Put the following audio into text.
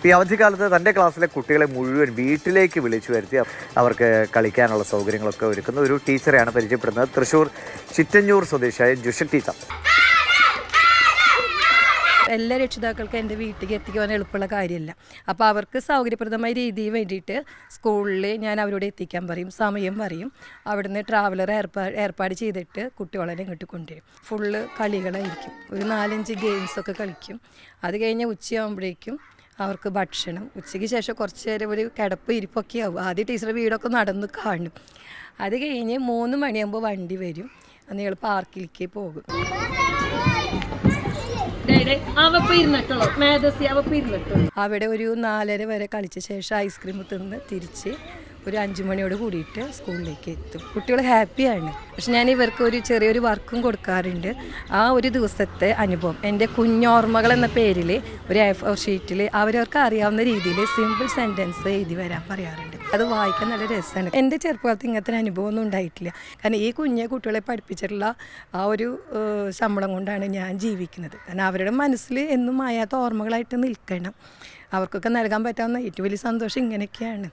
ഈ അവധിക്കാലത്ത് തൻ്റെ ക്ലാസ്സിലെ കുട്ടികളെ മുഴുവൻ വീട്ടിലേക്ക് വിളിച്ചു വരുത്തി അവർക്ക് കളിക്കാനുള്ള സൗകര്യങ്ങളൊക്കെ ഒരുക്കുന്ന ഒരു ടീച്ചറെയാണ് പരിചയപ്പെടുന്നത്. തൃശ്ശൂർ ചിറ്റഞ്ഞൂർ സ്വദേശിയായ ജുഷ ടീച്ചർ. എല്ലാ രക്ഷിതാക്കൾക്കും എൻ്റെ വീട്ടിലേക്ക് എത്തിക്കുവാൻ എളുപ്പമുള്ള കാര്യമല്ല. അപ്പോൾ അവർക്ക് സൗകര്യപ്രദമായ രീതിയിൽ വേണ്ടിയിട്ട് സ്കൂളിൽ ഞാൻ അവരോട് എത്തിക്കാൻ പറയും, സമയം പറയും. അവിടുന്ന് ട്രാവലർ ഏർപ്പാട് ചെയ്തിട്ട് കുട്ടികളെ ഇങ്ങോട്ട് കൊണ്ടുവരും. ഫുള്ള് കളികളായിരിക്കും. ഒരു 4-5 ഗെയിംസൊക്കെ കളിക്കും. അത് കഴിഞ്ഞ് ഉച്ചയാകുമ്പോഴേക്കും അവർക്ക് ഭക്ഷണം. ഉച്ചയ്ക്ക് ശേഷം കുറച്ച് നേരം ഒരു കിടപ്പ് ഇരിപ്പൊക്കെ ആവും. ആദ്യം ടീച്ചർ വീടൊക്കെ നടന്ന് കാണും. അത് കഴിഞ്ഞ് 3 മണിയാകുമ്പോൾ വണ്ടി വരും. നിങ്ങൾ പാർക്കിലേക്ക് പോകും. അവിടെ ഒരു 4:30 വരെ കളിച്ച ശേഷം ഐസ്ക്രീം തിന്ന് തിരിച്ച് ഒരു 5 മണിയോട് കൂടിയിട്ട് സ്കൂളിലേക്ക് എത്തും. കുട്ടികൾ ഹാപ്പിയാണ്. പക്ഷെ ഞാൻ ഇവർക്ക് ഒരു ചെറിയൊരു വർക്കും കൊടുക്കാറുണ്ട്. ആ ഒരു ദിവസത്തെ അനുഭവം എൻ്റെ കുഞ്ഞോർമ്മകൾ എന്ന പേരിൽ ഒരു A4 ഷീറ്റിൽ അവരവർക്ക് അറിയാവുന്ന രീതിയിൽ സിമ്പിൾ സെൻറ്റൻസ് എഴുതി വരാൻ പറയാറുണ്ട്. അത് വായിക്കാൻ നല്ല രസമാണ്. എൻ്റെ ചെറുപ്പകാലത്ത് ഇങ്ങനത്തെ അനുഭവം ഒന്നും ഉണ്ടായിട്ടില്ല. കാരണം ഈ കുട്ടികളെ പഠിപ്പിച്ചിട്ടുള്ള ആ ഒരു ശമ്പളം കൊണ്ടാണ് ഞാൻ ജീവിക്കുന്നത്. കാരണം അവരുടെ മനസ്സിൽ എന്നും മായാത്ത ഓർമ്മകളായിട്ട് നിൽക്കണം. അവർക്കൊക്കെ നൽകാൻ പറ്റാവുന്ന ഏറ്റവും വലിയ സന്തോഷം ഇങ്ങനെയൊക്കെയാണ്.